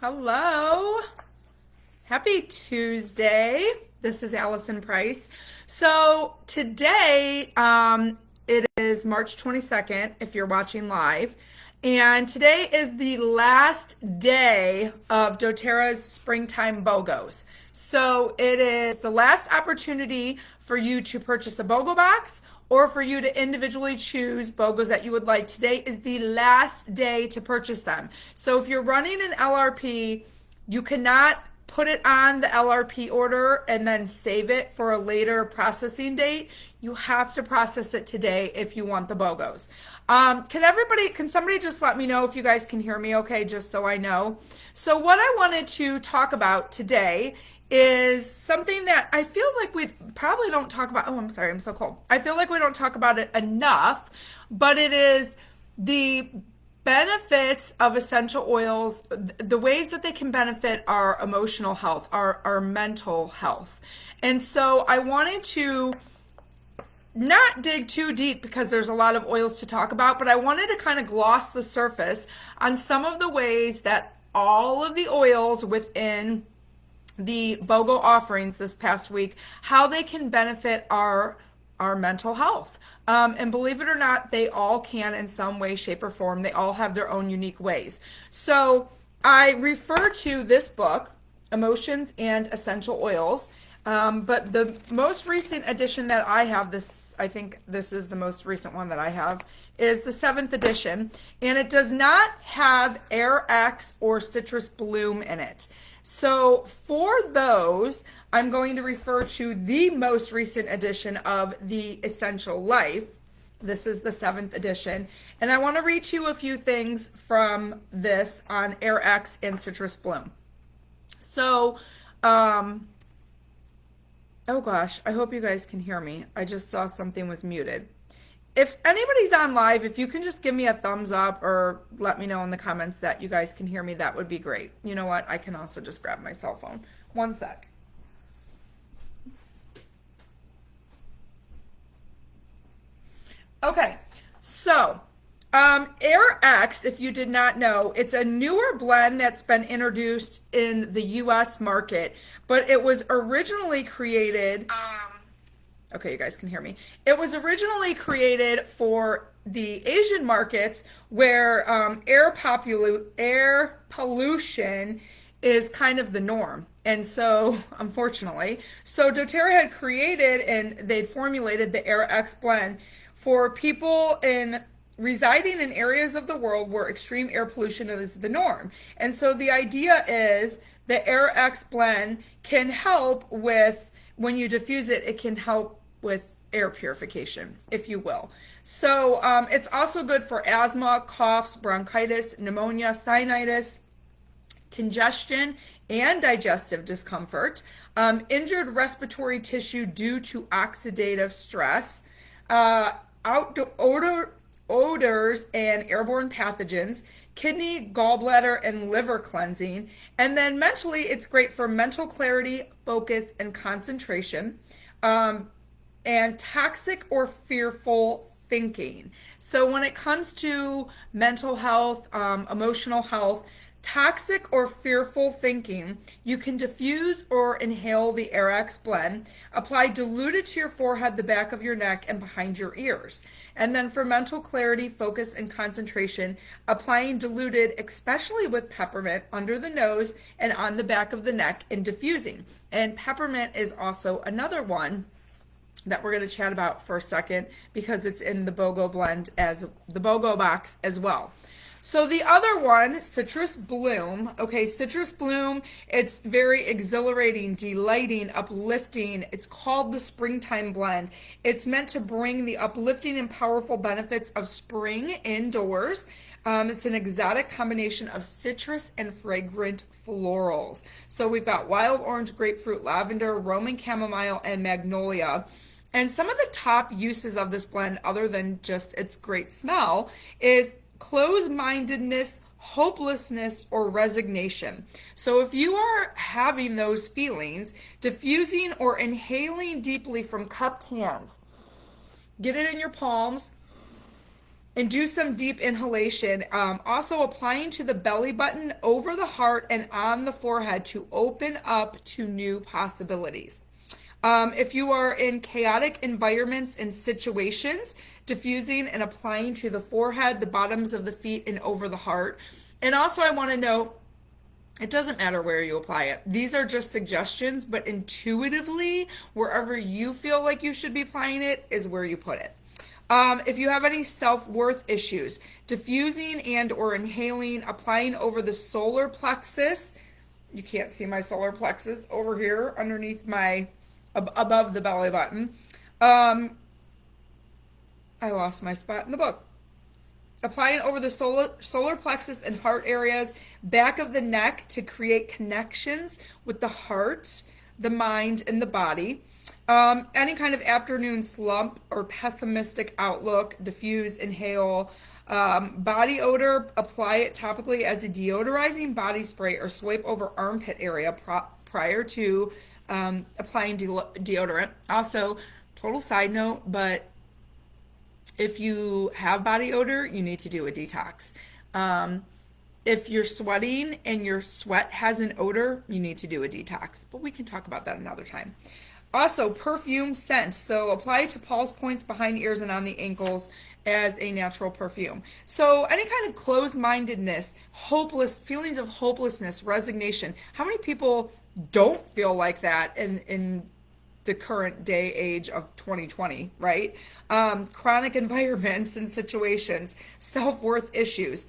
Hello. Happy Tuesday. This is Allison Price. So today, it is March 22nd if you're watching live. And today is the last day of Doterra's springtime BOGOs. So it is the last opportunity for you to purchase a BOGO box or for you to individually choose BOGOs that you would like. Today is the last day to purchase them. So if you're running an LRP, you cannot put it on the LRP order and then save it for a later processing date. You have to process it today if you want the BOGOs. Can somebody just let me know if you guys can hear me okay, just so I know? So what I wanted to talk about today is something that I feel like we probably don't talk about. Oh, I'm sorry, I'm so cold. I feel like we don't talk about it enough, but it is the benefits of essential oils, the ways that they can benefit our emotional health, our mental health. And so I wanted to not dig too deep because there's a lot of oils to talk about, but I wanted to kind of gloss the surface on some of the ways that all of the oils within the BOGO offerings this past week, how they can benefit our mental health. And believe it or not, they all can in some way, shape, or form. They all have their own unique ways. So I refer to this book, Emotions and Essential Oils, but the most recent edition that I have, I think this is the most recent one that I have, is the 7th edition, and it does not have Air X or Citrus Bloom in it. So for those, I'm going to refer to the most recent edition of The Essential Life. This is the 7th edition. And I want to read you a few things from this on Air X and Citrus Bloom. So, oh gosh, I hope you guys can hear me. I just saw something was muted. If anybody's on live, if you can just give me a thumbs up or let me know in the comments that you guys can hear me, that would be great. You know what? I can also just grab my cell phone. One sec. Okay, so Air X, if you did not know, it's a newer blend that's been introduced in the US market, but it was originally created. Okay, you guys can hear me. It was originally created for the Asian markets where air pollution is kind of the norm. And so, unfortunately, Doterra had created and they'd formulated the Air X blend for people residing in areas of the world where extreme air pollution is the norm. And so the idea is the Air X blend can help with, when you diffuse it, it can help with air purification, if you will. So it's also good for asthma, coughs, bronchitis, pneumonia, sinusitis, congestion, and digestive discomfort, injured respiratory tissue due to oxidative stress, odors and airborne pathogens, kidney, gallbladder, and liver cleansing. And then mentally, it's great for mental clarity, focus, and concentration. And toxic or fearful thinking. So when it comes to mental health, emotional health, toxic or fearful thinking, you can diffuse or inhale the Air X blend, apply diluted to your forehead, the back of your neck, and behind your ears. And then for mental clarity, focus, and concentration, applying diluted, especially with peppermint, under the nose and on the back of the neck and diffusing. And peppermint is also another one that we're going to chat about for a second because it's in the BOGO blend as the BOGO box as well. So the other one, Citrus Bloom. Okay, Citrus Bloom, it's very exhilarating, delighting, uplifting. It's called the Springtime Blend. It's meant to bring the uplifting and powerful benefits of spring indoors. It's an exotic combination of citrus and fragrant florals. So we've got wild orange, grapefruit, lavender, Roman chamomile, and magnolia. And some of the top uses of this blend, other than just its great smell, is closed-mindedness, hopelessness, or resignation. So if you are having those feelings, diffusing or inhaling deeply from cupped hands, get it in your palms, and do some deep inhalation. Also applying to the belly button, over the heart, and on the forehead to open up to new possibilities. If you are in chaotic environments and situations, diffusing and applying to the forehead, the bottoms of the feet, and over the heart. And also I want to note, it doesn't matter where you apply it. These are just suggestions, but intuitively, wherever you feel like you should be applying it is where you put it. If you have any self-worth issues, diffusing and or inhaling, applying over the solar plexus. You can't see my solar plexus over here underneath my, above the belly button. I lost my spot in the book. Applying over the solar plexus and heart areas, back of the neck to create connections with the heart, the mind, and the body. Any kind of afternoon slump or pessimistic outlook, diffuse, inhale. Body odor, apply it topically as a deodorizing body spray or swipe over armpit area prior to applying deodorant. Also, total side note, but if you have body odor, you need to do a detox. If you're sweating and your sweat has an odor, you need to do a detox. But we can talk about that another time. Also, perfume scent. So apply to pulse points behind ears and on the ankles as a natural perfume. So any kind of closed-mindedness, hopeless, feelings of hopelessness, resignation. How many people don't feel like that in the current day age of 2020, right? Chronic environments and situations, self-worth issues.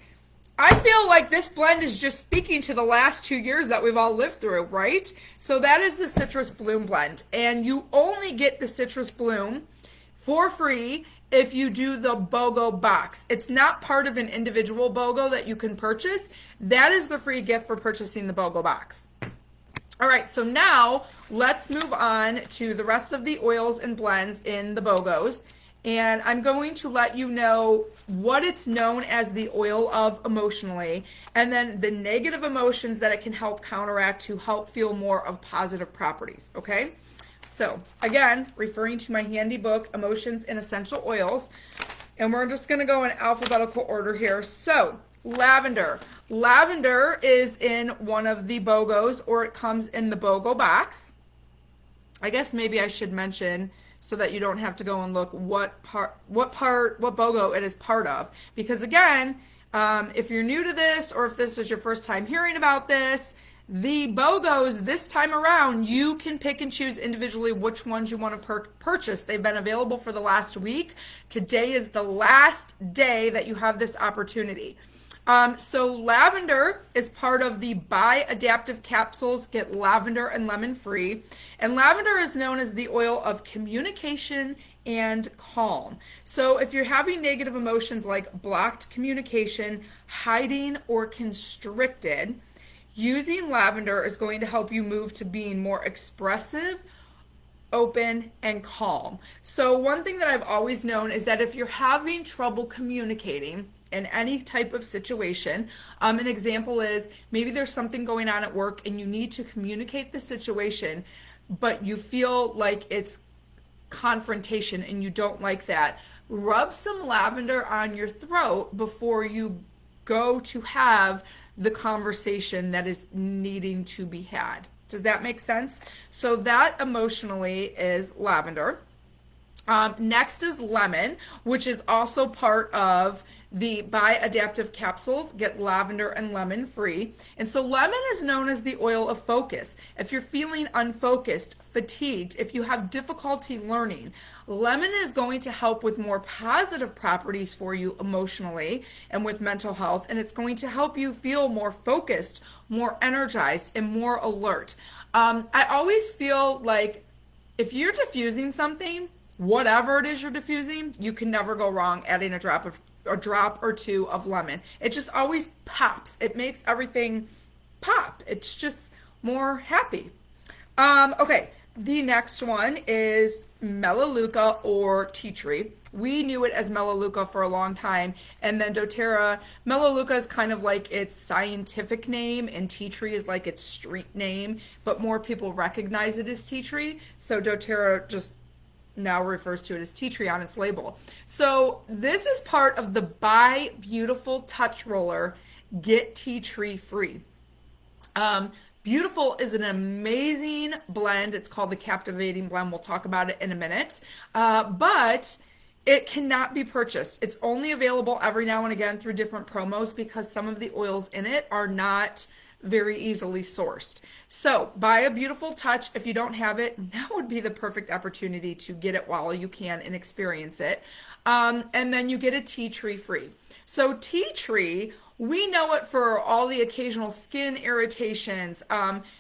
I feel like this blend is just speaking to the last 2 years that we've all lived through, right? So that is the Citrus Bloom blend. And you only get the Citrus Bloom for free if you do the BOGO box. It's not part of an individual BOGO that you can purchase. That is the free gift for purchasing the BOGO box. All right, so now let's move on to the rest of the oils and blends in the BOGOs. And I'm going to let you know what it's known as the oil of emotionally, and then the negative emotions that it can help counteract to help feel more of positive properties, okay? So again, referring to my handy book, Emotions and Essential Oils, and we're just gonna go in alphabetical order here. So lavender. Lavender is in one of the BOGOs, or it comes in the BOGO box. I guess maybe I should mention, so that you don't have to go and look what BOGO it is part of. Because again, if you're new to this, or if this is your first time hearing about this, the BOGOs this time around, you can pick and choose individually which ones you want to purchase. They've been available for the last week. Today is the last day that you have this opportunity. So lavender is part of the Buy Adaptive Capsules, Get Lavender and Lemon Free. And lavender is known as the oil of communication and calm. So if you're having negative emotions like blocked communication, hiding, or constricted, using lavender is going to help you move to being more expressive, open, and calm. So one thing that I've always known is that if you're having trouble communicating in any type of situation, an example is maybe there's something going on at work and you need to communicate the situation, but you feel like it's confrontation and you don't like that. Rub some lavender on your throat before you go to have the conversation that is needing to be had. Does that make sense? So that emotionally is lavender. Next is lemon, which is also part of the Buy Adaptive Capsules, Get Lavender and Lemon Free. And so lemon is known as the oil of focus. If you're feeling unfocused, fatigued, if you have difficulty learning, lemon is going to help with more positive properties for you emotionally and with mental health, and it's going to help you feel more focused, more energized, and more alert. I always feel like if you're diffusing something, whatever it is you're diffusing, you can never go wrong adding a drop or two of lemon. It just always pops. It makes everything pop. It's just more happy. Okay, the next one is Melaleuca or tea tree. We knew it as Melaleuca for a long time, and then Doterra. Melaleuca is kind of like its scientific name, and tea tree is like its street name, but more people recognize it as tea tree. So Doterra just now refers to it as tea tree on its label. So this is part of the Buy Beautiful Touch Roller, Get Tea Tree Free. Beautiful is an amazing blend. It's called the Captivating Blend. We'll talk about it in a minute. But it cannot be purchased. It's only available every now and again through different promos because some of the oils in it are not very easily sourced. So Buy a Beautiful Touch. If you don't have it, that would be the perfect opportunity to get it while you can and experience it. And then you get a tea tree free. So tea tree, we know it for all the occasional skin irritations,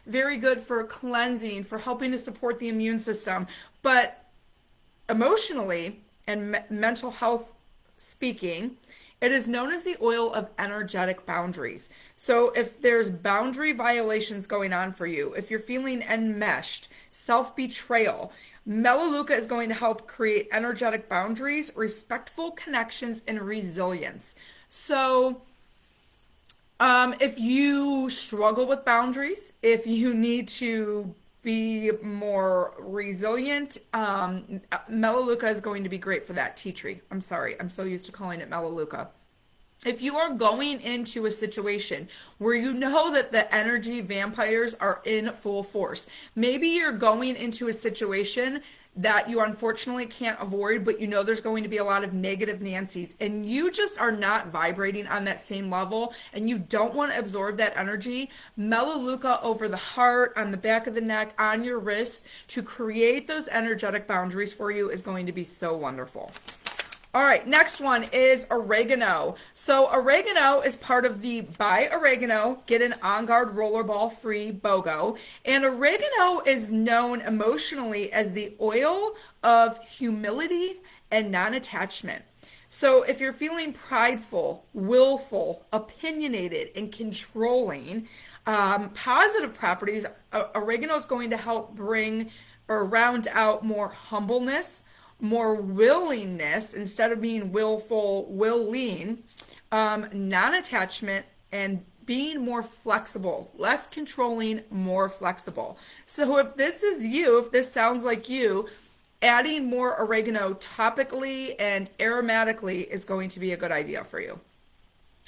very good for cleansing, for helping to support the immune system. But emotionally and mental health speaking, it is known as the oil of energetic boundaries. So if there's boundary violations going on for you, if you're feeling enmeshed, self-betrayal, Melaleuca is going to help create energetic boundaries, respectful connections, and resilience. So if you struggle with boundaries, if you need to be more resilient, Melaleuca is going to be great for that. Tea tree. I'm sorry. I'm so used to calling it Melaleuca. If you are going into a situation where you know that the energy vampires are in full force, maybe you're going into a situation that you unfortunately can't avoid, but you know there's going to be a lot of negative Nancys, and you just are not vibrating on that same level, and you don't want to absorb that energy, Melaleuca over the heart, on the back of the neck, on your wrist, to create those energetic boundaries for you is going to be so wonderful. All right, next one is oregano. So oregano is part of the Buy Oregano, Get an On Guard Rollerball Free BOGO. And oregano is known emotionally as the oil of humility and non-attachment. So if you're feeling prideful, willful, opinionated, and controlling, positive properties, oregano is going to help bring or round out more humbleness, more willingness, instead of being willful, willing, non-attachment, and being more flexible, less controlling, more flexible. So if this is you, if this sounds like you, adding more oregano topically and aromatically is going to be a good idea for you.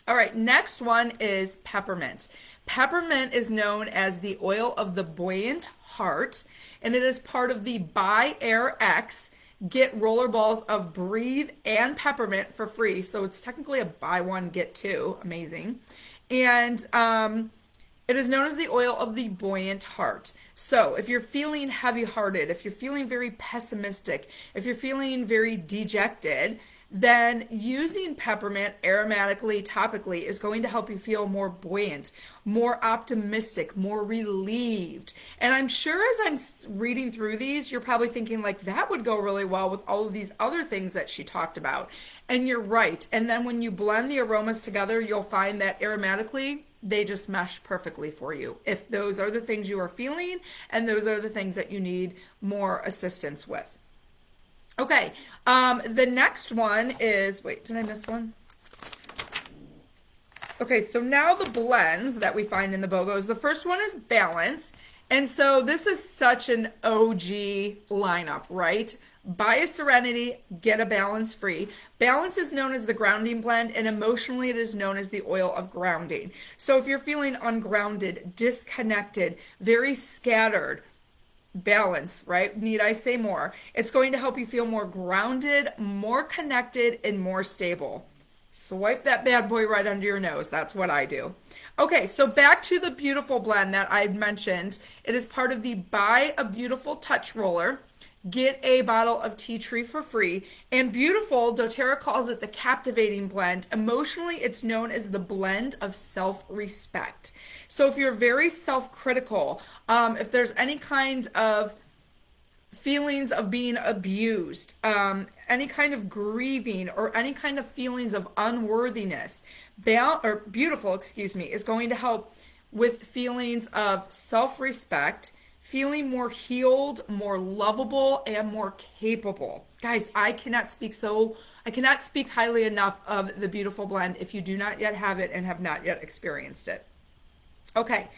All right, next one is peppermint. Peppermint is known as the oil of the buoyant heart, and it is part of the Buy Air X, Get rollerballs of Breathe and Peppermint for free. So it's technically a buy one, get two. Amazing. And it is known as the oil of the buoyant heart. So if you're feeling heavy-hearted, if you're feeling very pessimistic, if you're feeling very dejected, then using peppermint aromatically, topically, is going to help you feel more buoyant, more optimistic, more relieved. And I'm sure as I'm reading through these, you're probably thinking like, that would go really well with all of these other things that she talked about. And you're right. And then when you blend the aromas together, you'll find that aromatically, they just mesh perfectly for you. If those are the things you are feeling, and those are the things that you need more assistance with. Okay, the next one is, wait, did I miss one? Okay, so now the blends that we find in the BOGOs. The first one is Balance. And so this is such an OG lineup, right? Buy a Serenity, get a Balance free. Balance is known as the grounding blend, and emotionally it is known as the oil of grounding. So if you're feeling ungrounded, disconnected, very scattered, Balance, right? Need I say more? It's going to help you feel more grounded, more connected, and more stable. Swipe that bad boy right under your nose. That's what I do. Okay, so back to the beautiful blend that I mentioned. It is part of the Buy a Beautiful Touch Roller, Get a bottle of tea tree for free. And beautiful, Doterra calls it the captivating blend. Emotionally, it's known as the blend of self-respect. So if you're very self-critical, if there's any kind of feelings of being abused, any kind of grieving, or any kind of feelings of unworthiness, beautiful, is going to help with feelings of self-respect, feeling more healed, more lovable, and more capable. Guys, I cannot speak highly enough of the beautiful blend if you do not yet have it and have not yet experienced it. Okay,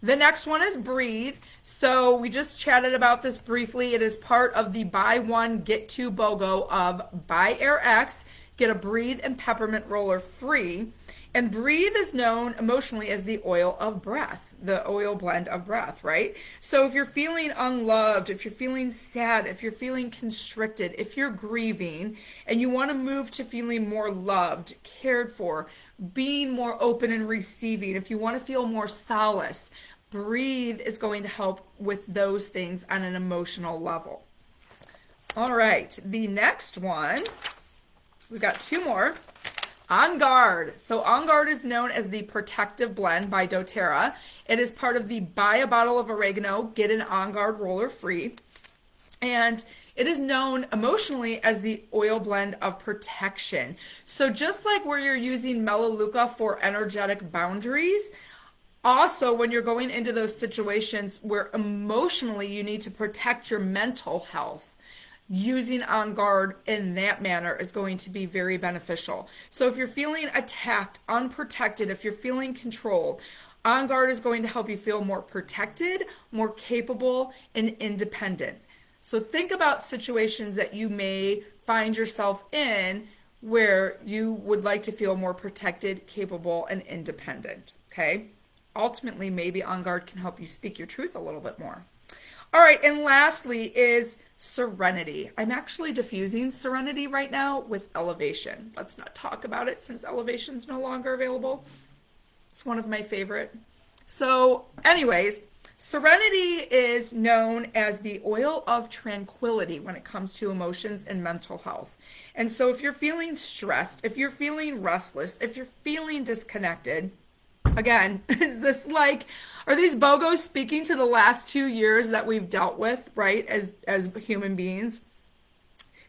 The next one is breathe. So we just chatted about this briefly. It is part of the buy one, get two BOGO of Buy Air X, get a breathe and peppermint roller free. And breathe is known emotionally as the oil of breath, the oil blend of breath, right? So if you're feeling unloved, if you're feeling sad, if you're feeling constricted, if you're grieving, and you want to move to feeling more loved, cared for, being more open and receiving, if you want to feel more solace, breathe is going to help with those things on an emotional level. All right, the next one, we've got two more. On Guard. So On Guard is known as the Protective Blend by Doterra. It is part of the buy a bottle of oregano, get an On Guard roller free. And it is known emotionally as the oil blend of protection. So just like where you're using Melaleuca for energetic boundaries, also when you're going into those situations where emotionally you need to protect your mental health, using On Guard in that manner is going to be very beneficial. So if you're feeling attacked, unprotected, if you're feeling controlled, On Guard is going to help you feel more protected, more capable, and independent. So think about situations that you may find yourself in where you would like to feel more protected, capable, and independent, okay? Ultimately, maybe On Guard can help you speak your truth a little bit more. All right, and lastly is Serenity. I'm actually diffusing Serenity right now with Elevation. Let's not talk about it since Elevation's no longer available. It's one of my favorite. So anyways, Serenity is known as the oil of tranquility when it comes to emotions and mental health. And so if you're feeling stressed, if you're feeling restless, if you're feeling disconnected, again, is this like, are these BOGOs speaking to the last 2 years that we've dealt with, right, as human beings?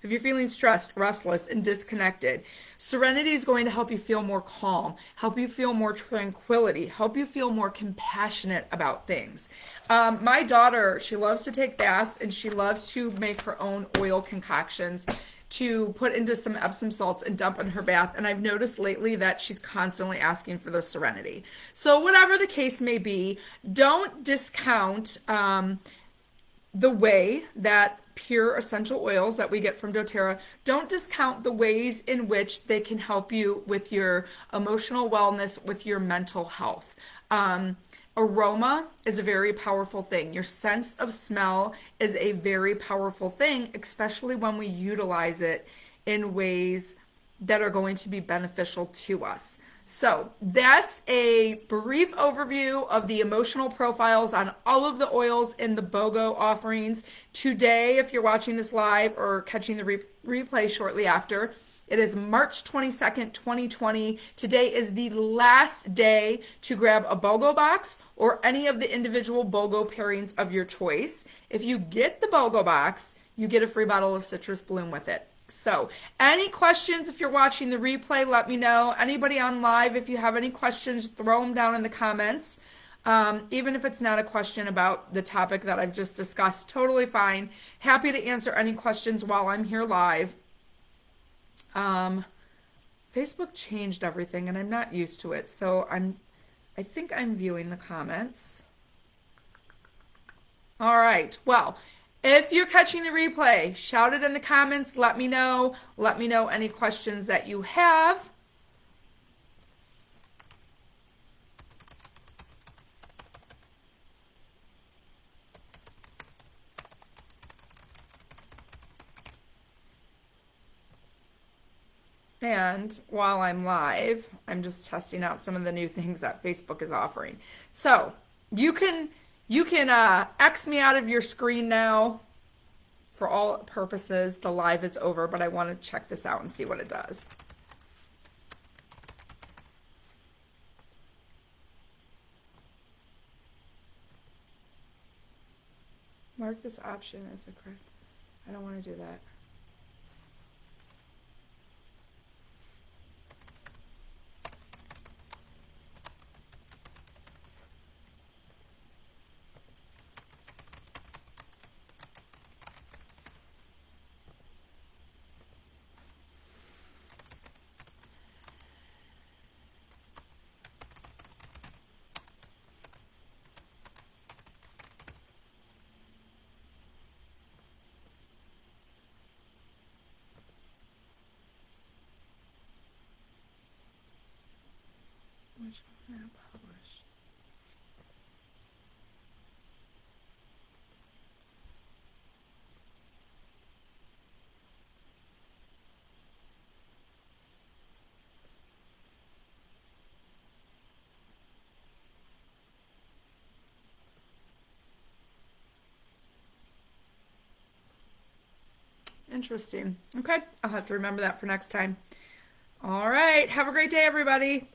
If you're feeling stressed, restless, and disconnected, Serenity is going to help you feel more calm, help you feel more tranquility, help you feel more compassionate about things. My daughter, she loves to take baths, and she loves to make her own oil concoctions to put into some Epsom salts and dump in her bath. And I've noticed lately that she's constantly asking for the Serenity. So whatever the case may be, don't discount the way that pure essential oils that we get from doTERRA, don't discount the ways in which they can help you with your emotional wellness, with your mental health. Aroma is a very powerful thing. Your sense of smell is a very powerful thing, especially when we utilize it in ways that are going to be beneficial to us. So that's a brief overview of the emotional profiles on all of the oils in the BOGO offerings. Today, if you're watching this live or catching the replay shortly after, it is March 22nd, 2020. Today is the last day to grab a BOGO box or any of the individual BOGO pairings of your choice. If you get the BOGO box, you get a free bottle of citrus bloom with it. So any questions, if you're watching the replay, let me know. Anybody on live, if you have any questions, throw them down in the comments. Even if it's not a question about the topic that I've just discussed, totally fine. Happy to answer any questions while I'm here live. Facebook changed everything and I'm not used to it. So I think I'm viewing the comments. All right. Well, if you're catching the replay, shout it in the comments. Let me know. Let me know any questions that you have. And while I'm live, I'm just testing out some of the new things that Facebook is offering. So you can X me out of your screen now. For all purposes, the live is over, but I want to check this out and see what it does. Mark this option as the correct. I don't want to do that. Publish. Interesting. Okay, I'll have to remember that for next time. All right, have a great day, everybody.